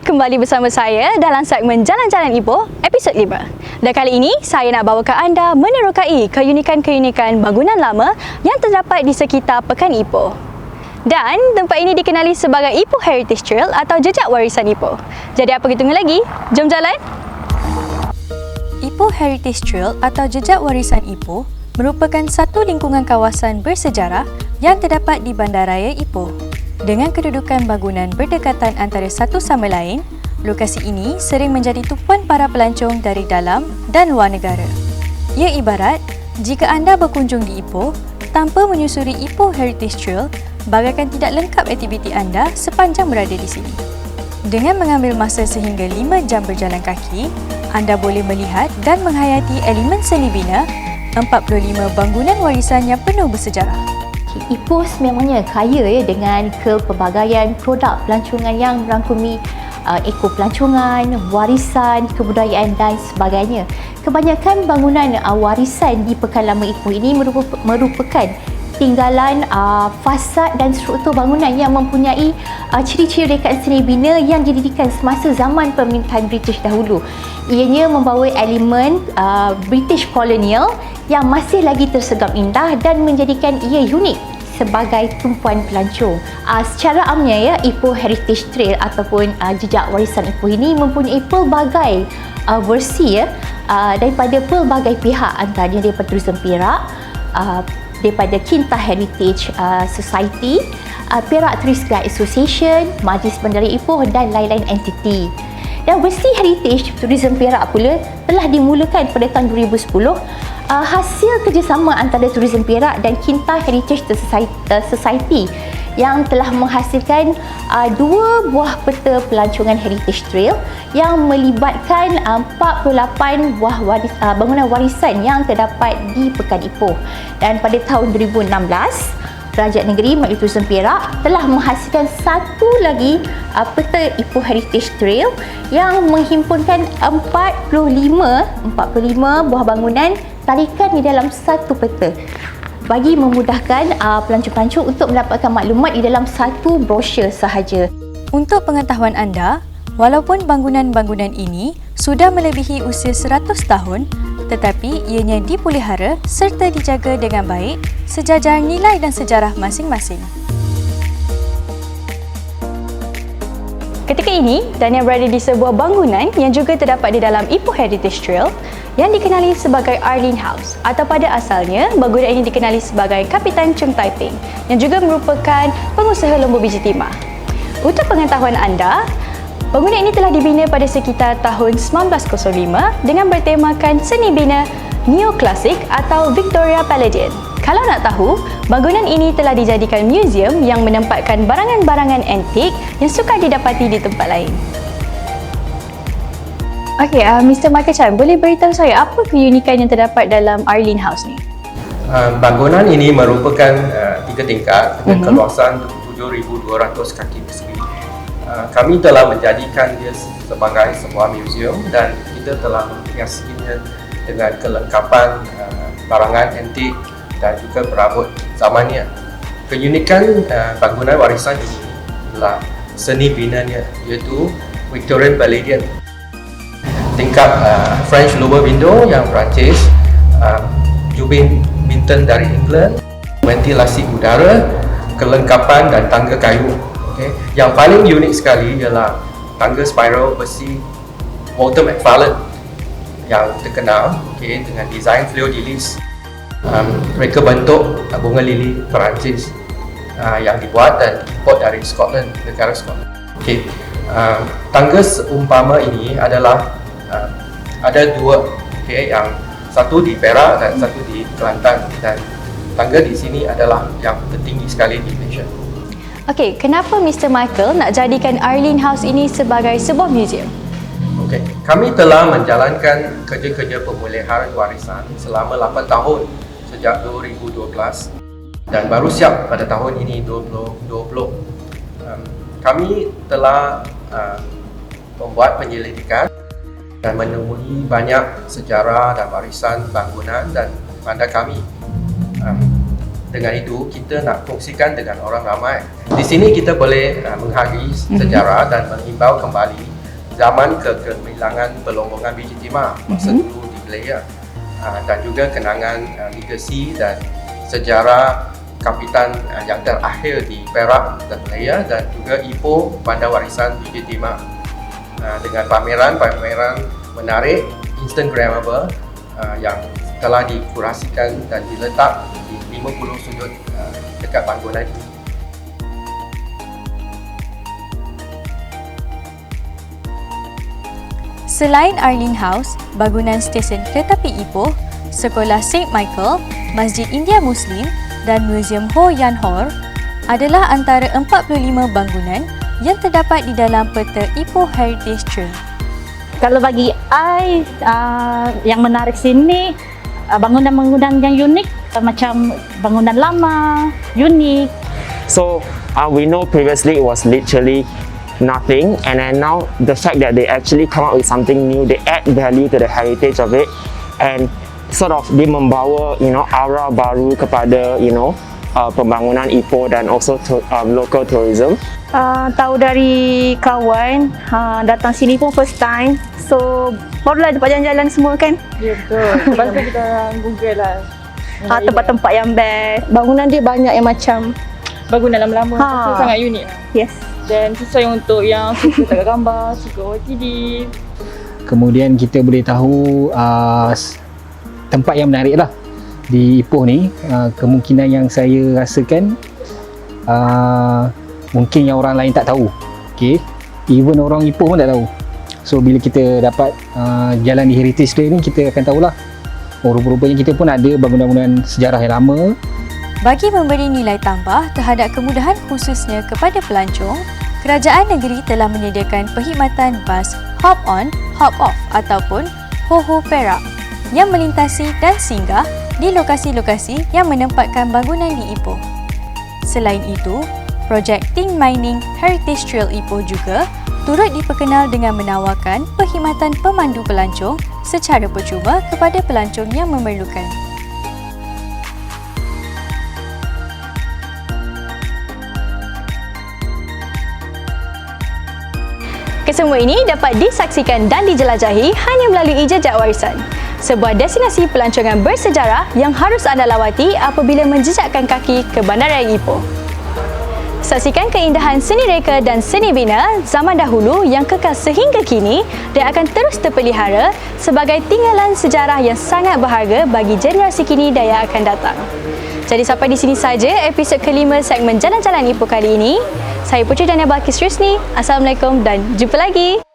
Kembali bersama saya dalam segmen Jalan-Jalan Ipoh, episod 5. Dan kali ini, saya nak bawa ke anda menerokai keunikan-keunikan bangunan lama yang terdapat di sekitar Pekan Ipoh. Dan tempat ini dikenali sebagai Ipoh Heritage Trail atau Jejak Warisan Ipoh. Jadi apa kita tunggu lagi? Jom jalan! Ipoh Heritage Trail atau Jejak Warisan Ipoh merupakan satu lingkungan kawasan bersejarah yang terdapat di Bandaraya Ipoh. Dengan kedudukan bangunan berdekatan antara satu sama lain, lokasi ini sering menjadi tumpuan para pelancong dari dalam dan luar negara. Ia ibarat jika anda berkunjung di Ipoh tanpa menyusuri Ipoh Heritage Trail, bagaikan tidak lengkap aktiviti anda sepanjang berada di sini. Dengan mengambil masa sehingga 5 jam berjalan kaki, anda boleh melihat dan menghayati elemen seni bina 45 bangunan warisan yang penuh bersejarah. Ipoh sememangnya kaya dengan kepelbagaian produk pelancongan yang merangkumi eko-pelancongan, warisan, kebudayaan dan sebagainya. Kebanyakan bangunan warisan di Pekan Lama Ipoh ini merupakan tinggalan fasad dan struktur bangunan yang mempunyai ciri-ciri rekaan seni bina yang didirikan semasa zaman pemerintahan British dahulu. Ianya membawa elemen British kolonial yang masih lagi tersegar indah dan menjadikan ia unik sebagai tumpuan pelancong. Secara amnya ya, Ipoh Heritage Trail ataupun Jejak Warisan Ipoh ini mempunyai pelbagai versi daripada pelbagai pihak, antaranya daripada Tourism Perak, daripada Kinta Heritage Society, Perak Tourist Guide Association, Majlis Bandaraya Ipoh dan lain-lain entiti. Dan versi Heritage Tourism Perak pula telah dimulakan pada tahun 2010 hasil kerjasama antara Tourism Perak dan Kinta Heritage Society yang telah menghasilkan 2 buah peta pelancongan Heritage Trail yang melibatkan 48 buah bangunan warisan yang terdapat di Pekan Ipoh. Dan pada tahun 2016, Kerajaan Negeri melalui Tourism Perak telah menghasilkan satu lagi peta Ipoh Heritage Trail yang menghimpunkan 45 buah bangunan tarikan di dalam satu peta bagi memudahkan pelancong-pelancong untuk mendapatkan maklumat di dalam satu brosur sahaja. Untuk pengetahuan anda, walaupun bangunan-bangunan ini sudah melebihi usia 100 tahun, tetapi ianya dipelihara serta dijaga dengan baik sejajar nilai dan sejarah masing-masing. Ketika ini, Dania berada di sebuah bangunan yang juga terdapat di dalam Ipoh Heritage Trail yang dikenali sebagai Arlene House, atau pada asalnya bangunan ini dikenali sebagai Kapitan Chung Taiping yang juga merupakan pengusaha lembu biji timah. Untuk pengetahuan anda, bangunan ini telah dibina pada sekitar tahun 1905 dengan bertemakan seni bina neoklasik atau Victoria Palladian. Kalau nak tahu, bangunan ini telah dijadikan muzium yang menempatkan barangan-barangan antik yang sukar didapati di tempat lain. Okey, Mr. Michael Chan, boleh beritahu saya apa keunikan yang terdapat dalam Arlene House ni? Bangunan ini merupakan 3 tingkat dengan keluasan 7,200 kaki persegi. Kami telah menjadikan dia sebagai sebuah muzium dan kita telah menghiasinya dengan kelengkapan barangan antik dan juga perabot zamannya. Keunikan bangunan warisan ini adalah seni binanya, iaitu Victorian Palladian. Tingkap French lower window yang Perancis, jubin Minton dari England, ventilasi udara, kelengkapan dan tangga kayu. Okay. Yang paling unik sekali ialah tangga spiral besi Walter McFarlane yang terkenal, dengan desain fleur-de-lis. Mereka bentuk bunga lili Perancis yang dibuat dan import dari Scotland, negara Scotland. Tangga seumpama ini adalah ada 2, yang satu di Perak dan satu di Kelantan, dan tangga di sini adalah yang tertinggi sekali di Malaysia. Okey, kenapa Mr. Michael nak jadikan Arlene House ini sebagai sebuah museum? Okey, kami telah menjalankan kerja-kerja pemulihan warisan selama 8 tahun sejak 2012 dan baru siap pada tahun ini 2020. Kami telah membuat penyelidikan dan menemui banyak sejarah dan warisan bangunan dan bandar kami. Dengan itu, kita nak kongsikan dengan orang ramai. Di sini kita boleh menghargai sejarah dan mengimbau kembali zaman kegemilangan Pelombongan Biji Timah masa dulu di Malaya, dan juga kenangan legasi dan sejarah kapitan yang terakhir di Perak dan Malaya dan juga Ipoh Bandar Warisan Biji Timah, dengan pameran-pameran menarik Instagramable yang telah dikurasikan dan diletak di 50 sudut dekat bangunan ini. Selain Arlene House, bangunan stesen kereta api Ipoh, Sekolah St. Michael, Masjid India Muslim dan Museum Ho Yan Hor adalah antara 45 bangunan yang terdapat di dalam peta Ipoh Heritage Trail. Kalau bagi I, yang menarik sini bangunan-bangunan yang unik, macam bangunan lama, unik. So we know previously it was literally nothing, and then now the fact that they actually come up with something new, they add value to the heritage of it, and sort of dia membawa aura baru kepada pembangunan Ipoh dan also local tourism. Tahu dari kawan, datang sini pun first time, so barulah dapat jalan-jalan semua kan. Ya betul. Lepas tu kita Google lah tempat-tempat yang best. Bangunan dia banyak yang macam bangunan lama-lama, so sangat unik lah. yes. Dan sesuai untuk yang suka tangkap gambar, suka OTD. Kemudian kita boleh tahu tempat yang menarik lah di Ipoh ni. Kemungkinan yang saya rasakan mungkin yang orang lain tak tahu. Okay. Even orang Ipoh pun tak tahu. So bila kita dapat jalan di Heritage Trail ni, kita akan tahulah, oh rupa-rupanya kita pun ada bangunan-bangunan sejarah yang lama. Bagi memberi nilai tambah terhadap kemudahan khususnya kepada pelancong, kerajaan negeri telah menyediakan perkhidmatan bas Hop On, Hop Off ataupun HOHO Perak yang melintasi dan singgah di lokasi-lokasi yang menempatkan bangunan di Ipoh. Selain itu, projek Tin Mining Heritage Trail Ipoh juga turut diperkenal dengan menawarkan perkhidmatan pemandu pelancong secara percuma kepada pelancong yang memerlukan. Kesemua ini dapat disaksikan dan dijelajahi hanya melalui Jejak Warisan, sebuah destinasi pelancongan bersejarah yang harus anda lawati apabila menjejakkan kaki ke Bandaraya Ipoh. Saksikan keindahan seni reka dan seni bina zaman dahulu yang kekal sehingga kini dan akan terus terpelihara sebagai tinggalan sejarah yang sangat berharga bagi generasi kini dan yang akan datang. Jadi sampai di sini saja episod kelima segmen Jalan-Jalan Ipoh kali ini. Saya Puteri Dania Balkis Rusni. Assalamualaikum dan jumpa lagi.